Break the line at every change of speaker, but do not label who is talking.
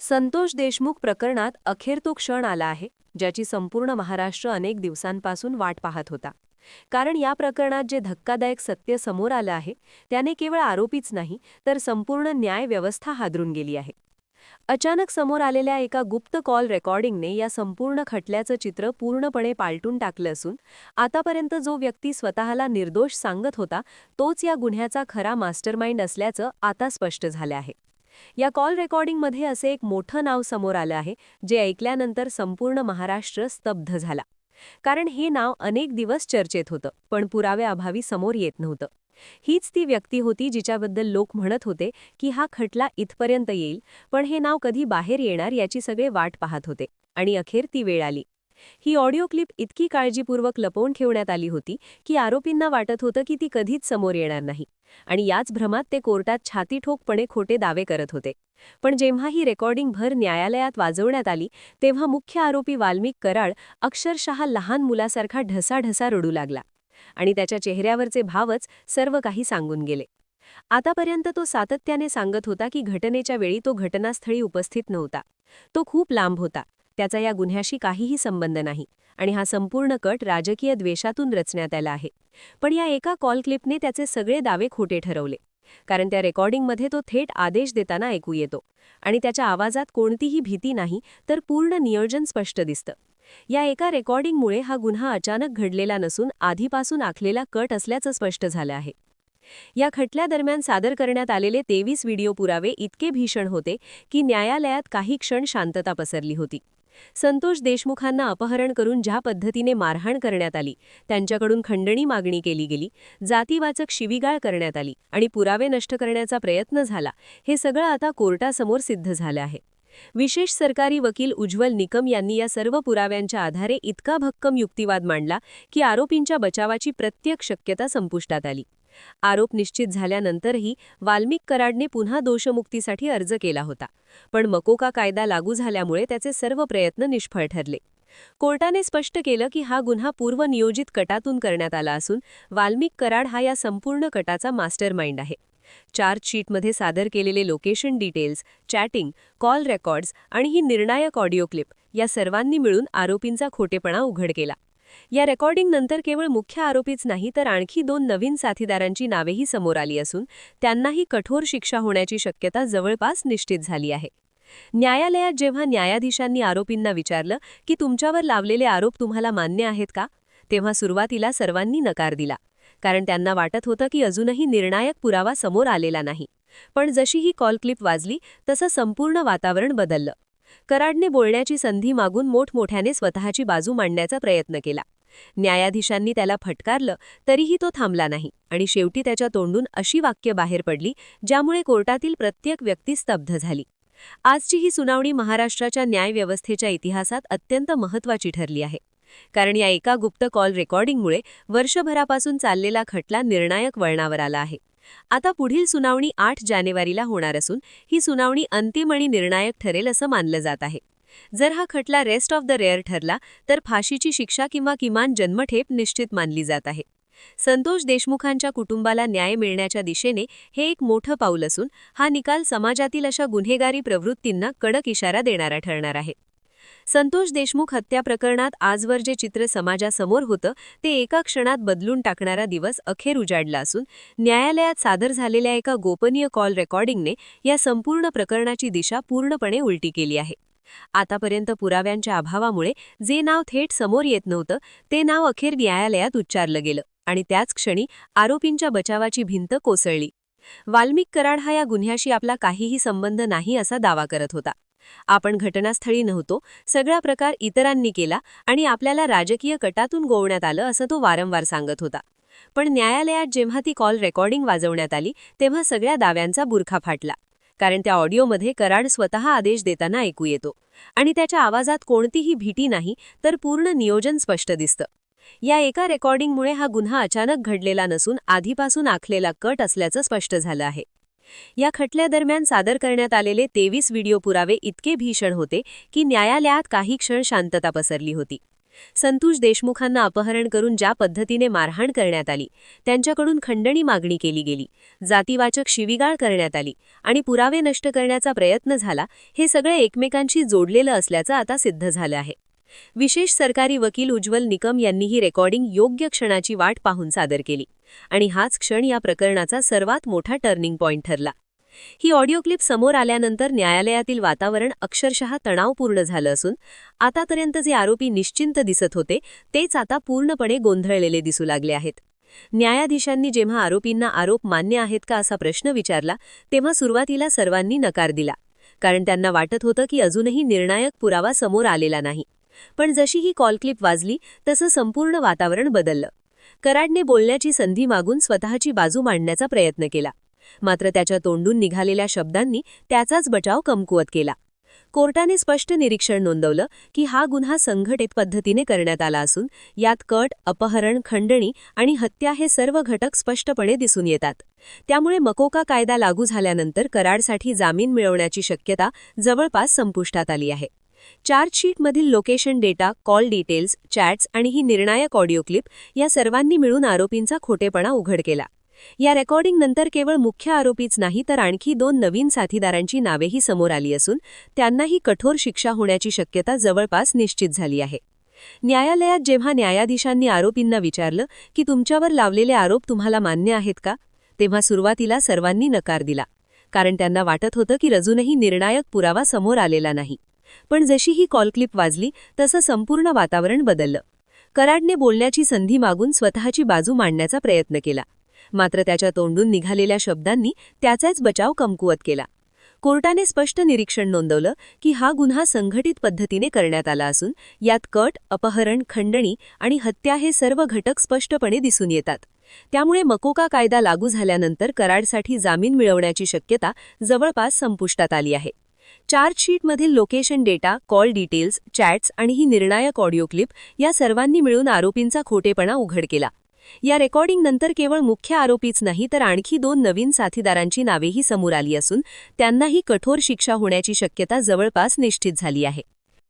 संतोष देशमुख प्रकरणात अखेर तो क्षण आला आहे ज्याची संपूर्ण महाराष्ट्र अनेक दिवसांपासून वाट पाहत होता. कारण या प्रकरणात जे धक्कादायक सत्य समोर आलं आहे त्याने केवळ आरोपीच नाही तर संपूर्ण न्याय व्यवस्था हादरून गेली आहे. अचानक समोर आलेल्या एका गुप्त कॉल रेकॉर्डिंगने या संपूर्ण खटल्याचं चित्र पूर्णपणे पालटून टाकलं असून आतापर्यंत जो व्यक्ती स्वतःला निर्दोष सांगत होता तोच या गुन्ह्याचा खरा मास्टरमाइंड असल्याचं आता स्पष्ट झालं आहे. या कॉल रेकॉर्डिंगमध्ये असे एक मोठं नाव समोर आलं आहे जे ऐकल्यानंतर संपूर्ण महाराष्ट्र स्तब्ध झाला. कारण हे नाव अनेक दिवस चर्चेत होतं पण पुराव्याअभावी समोर येत नव्हतं. हीच ती व्यक्ती होती जिच्याबद्दल लोक म्हणत होते की हा खटला इथपर्यंत येईल पण हे नाव कधी बाहेर येणार याची सगळे वाट पाहत होते आणि अखेर ती वेळ आली. ही ऑडिओ क्लिप इतकी काळजीपूर्वक लपवून ठेवण्यात आली होती की आरोपींना वाटत होतं की ती कधीच समोर येणार नाही आणि याच भ्रमात ते कोर्टात छातीठोकपणे खोटे दावे करत होते. पण जेव्हा ही रेकॉर्डिंग भर न्यायालयात वाजवण्यात आली तेव्हा मुख्य आरोपी वाल्मिक कराड अक्षरशः लहान मुलासारखा ढसाढसा रडू लागला आणि त्याच्या चेहऱ्यावरचे भावच सर्व काही सांगून गेले. आतापर्यंत तो सातत्याने सांगत होता की घटनेच्या वेळी तो घटनास्थळी उपस्थित नव्हता. तो खूप लांब होता, त्याचा या गुन्ह्याशी काहीही संबंध नाही आणि हा संपूर्ण कट राजकीय द्वेषातून रचण्यात आला आहे. पण या एका कॉल क्लिपने त्याचे सगळे दावे खोटे ठरवले. कारण त्या रेकॉर्डिंगमध्ये तो थेट आदेश देताना ऐकू येतो आणि त्याच्या आवाजात कोणतीही भीती नाही तर पूर्ण नियोजन स्पष्ट दिसतं. या एका रेकॉर्डिंगमुळे हा गुन्हा अचानक घडलेला नसून आधीपासून आखलेला कट असल्याचं स्पष्ट झालं आहे. या खटल्यादरम्यान सादर करण्यात आलेले 23 व्हिडिओ पुरावे इतके भीषण होते की न्यायालयात काही क्षण शांतता पसरली होती. संतोष देशमुखांना अपहरण करून ज्या पद्धतीने मारहाण करण्यात आली, त्यांच्याकडून खंडणी मागणी केली गेली, जातीवाचक शिवीगाळ करण्यात आली आणि पुरावे नष्ट करण्याचा प्रयत्न झाला, हे सगळं आता कोर्टासमोर सिद्ध झालं आहे. विशेष सरकारी वकील उज्ज्वल निकम यांनी या सर्व पुराव्यांच्या आधारे इतका भक्कम युक्तिवाद मांडला की आरोपींच्या बचावाची प्रत्येक शक्यता संपुष्टात आली. आरोप निश्चित झाल्यानंतरही वाल्मिक कराडने पुन्हा दोषमुक्तीसाठी अर्ज केला होता, पण मकोका कायदा लागू झाल्यामुळे त्याचे सर्व प्रयत्न निष्फळ ठरले. कोर्टाने स्पष्ट केलं की हा गुन्हा पूर्वनियोजित कटातून करण्यात आला असून वाल्मिक कराड हा या संपूर्ण कटाचा मास्टरमाइंड आहे. चार्जशीटमध्ये सादर केलेले location details, chatting, call records आणि ही निर्णायक ऑडिओ क्लिप या सर्वांनी मिळून आरोपींचा खोटेपणा उघड केला. या रेकॉर्डिंग नंतर केवळ मुख्य आरोपीच नाही तर आणखी 2 नवीन साथीदारांची नावेही समोर आली असून त्यांनाही कठोर शिक्षा होण्याची शक्यता जवळपास निश्चित झाली आहे. न्यायालयात जेव्हा न्यायाधीशांनी आरोपींना विचारलं की तुमच्यावर लावलेले आरोप तुम्हाला मान्य आहेत का, तेव्हा सुरुवातीला सर्वांनी नकार दिला. कारण त्यांना वाटत होतं की अजूनही निर्णायक पुरावा समोर आलेला नाही. पण जशी ही कॉल क्लिप वाजली तसं संपूर्ण वातावरण बदललं. कराडने बोलण्याची संधी मागून मोठमोठ्याने स्वतःची बाजू मांडण्याचा प्रयत्न केला. न्यायाधीशांनी त्याला फटकारलं तरीही तो थांबला नाही आणि शेवटी त्याच्या तोंडून अशी वाक्य बाहेर पडली ज्यामुळे कोर्टातील प्रत्येक व्यक्ती स्तब्ध झाली. आजची ही सुनावणी महाराष्ट्राच्या न्यायव्यवस्थेच्या इतिहासात अत्यंत महत्त्वाची ठरली आहे. कारण या एका गुप्त कॉल रेकॉर्डिंगमुळे वर्षभरापासून चाललेला खटला निर्णायक वळणावर आला आहे. आता पुढील सुनावणी 8 जानेवारीला होणार असून ही सुनावणी अंतिम आणि निर्णायक ठरेल असं मानलं जात आहे. जर हा खटला रेस्ट ऑफ द रेअर ठरला तर फाशीची शिक्षा किंवा किमान जन्मठेप निश्चित मानली जात आहे. संतोष देशमुखांच्या कुटुंबाला न्याय मिळण्याच्या दिशेने हे एक मोठं पाऊल असून हा निकाल समाजातील अशा गुन्हेगारी प्रवृत्तींना कडक इशारा देणारा ठरणार आहे. संतोष देशमुख हत्या प्रकरणात आजवर जे चित्र समाजासमोर होतं ते एका क्षणात बदलून टाकणारा दिवस अखेर उजाडला असून न्यायालयात सादर झालेल्या एका गोपनीय कॉल रेकॉर्डिंगने या संपूर्ण प्रकरणाची दिशा पूर्णपणे उलटी केली आहे. आतापर्यंत पुराव्यांच्या अभावामुळे जे नाव थेट समोर येत नव्हतं ते नाव अखेर न्यायालयात उच्चारलं गेलं आणि त्याच क्षणी आरोपींच्या बचावाची भिंत कोसळली. वाल्मिक कराड हा या गुन्ह्याशी आपला काहीही संबंध नाही असा दावा करत होता. आपण घटनास्थळी नव्हतो, सगळा प्रकार इतरांनी केला आणि आपल्याला राजकीय कटातून गोवण्यात आलं असं तो वारंवार सांगत होता. पण न्यायालयात जेव्हा ती कॉल रेकॉर्डिंग वाजवण्यात आली तेव्हा सगळ्या दाव्यांचा बुरखा फाटला. कारण त्या ऑडिओमध्ये कराड स्वतः आदेश देताना ऐकू येतो आणि त्याच्या आवाजात कोणतीही भीती नाही तर पूर्ण नियोजन स्पष्ट दिसतं. या एका रेकॉर्डिंगमुळे हा गुन्हा अचानक घडलेला नसून आधीपासून आखलेला कट असल्याचं स्पष्ट झालं आहे. या खटल्यादरम्यान सादर करण्यात आलेले 23 व्हिडिओ पुरावे इतके भीषण होते की न्यायालयात काही क्षण शांतता पसरली होती. संतोष देशमुखांना अपहरण करून ज्या पद्धतीने मारहाण करण्यात आली, त्यांच्याकडून खंडणी मागणी केली गेली, जातीवाचक शिवीगाळ करण्यात आली आणि पुरावे नष्ट करण्याचा प्रयत्न झाला, हे सगळे एकमेकांशी जोडलेलं असल्याचं आता सिद्ध झालं आहे. विशेष सरकारी वकील उज्ज्वल निकम यांनी ही रेकॉर्डिंग योग्य क्षणाची वाट पाहून सादर केली आणि हाच क्षण या प्रकरणाचा सर्वात मोठा टर्निंग पॉइंट ठरला. ही ऑडिओ क्लिप समोर आल्यानंतर न्यायालयातील वातावरण अक्षरशः तणावपूर्ण झालं असून आतापर्यंत जे आरोपी निश्चिंत दिसत होते तेच आता पूर्णपणे गोंधळलेले दिसू लागले आहेत. न्यायाधीशांनी जेव्हा आरोपींना आरोप मान्य आहेत का असा प्रश्न विचारला, तेव्हा सुरुवातीला सर्वांनी नकार दिला, कारण त्यांना वाटत होतं की अजूनही निर्णायक पुरावा समोर आलेला नाही. पण जशी ही कॉल क्लिप वाजली तसं संपूर्ण वातावरण बदललं. कराडने बोलण्याची संधी मागून स्वतःची बाजू मांडण्याचा प्रयत्न केला, मात्र त्याच्या तोंडून निघालेल्या शब्दांनी त्याचाच बचाव कमकुवत केला. कोर्टाने स्पष्ट निरीक्षण नोंदवलं की हा गुन्हा संघटित पद्धतीने करण्यात आला असून यात कट, अपहरण, खंडणी आणि हत्या हे सर्व घटक स्पष्टपणे दिसून येतात. त्यामुळे मकोका कायदा लागू झाल्यानंतर कराडसाठी जामीन मिळवण्याची शक्यता जवळपास संपुष्टात आली आहे. चार्जशीटमधील location data, call details, chats आणि ही निर्णायक ऑडिओ क्लिप या सर्वांनी मिळून आरोपींचा खोटेपणा उघड केला. या रेकॉर्डिंगनंतर केवळ मुख्य आरोपीच नाही तर आणखी 2 नवीन साथीदारांची नावेही समोर आली असून त्यांनाही कठोर शिक्षा होण्याची शक्यता जवळपास निश्चित झाली आहे. न्यायालयात जेव्हा न्यायाधीशांनी आरोपींना विचारलं की तुमच्यावर लावलेले आरोप तुम्हाला मान्य आहेत का, तेव्हा सुरुवातीला सर्वांनी नकार दिला, कारण त्यांना वाटत होतं की अजूनही निर्णायक पुरावा समोर आलेला नाही. पण जशी ही कॉल क्लिप वाजली तसं संपूर्ण वातावरण बदललं. कराडने बोलण्याची संधी मागून स्वतःची बाजू मांडण्याचा प्रयत्न केला, मात्र त्याच्या तोंडून निघालेल्या शब्दांनी त्याचाच बचाव कमकुवत केला. कोर्टाने स्पष्ट निरीक्षण नोंदवलं की हा गुन्हा संघटित पद्धतीने करण्यात आला असून यात कट, अपहरण, खंडणी आणि हत्या हे सर्व घटक स्पष्टपणे दिसून येतात. त्यामुळे मकोका कायदा लागू झाल्यानंतर कराडसाठी जामीन मिळवण्याची शक्यता जवळपास संपुष्टात आली आहे. चार्जशीटमधील location data, call details, chats आणि ही निर्णायक ऑडिओ क्लिप या सर्वांनी मिळून आरोपींचा खोटेपणा उघड केला. या रेकॉर्डिंगनंतर केवळ मुख्य आरोपीच नाही तर आणखी 2 नवीन साथीदारांची नावेही समोर आली असून त्यांनाही कठोर शिक्षा होण्याची शक्यता जवळपास निश्चित झाली आहे.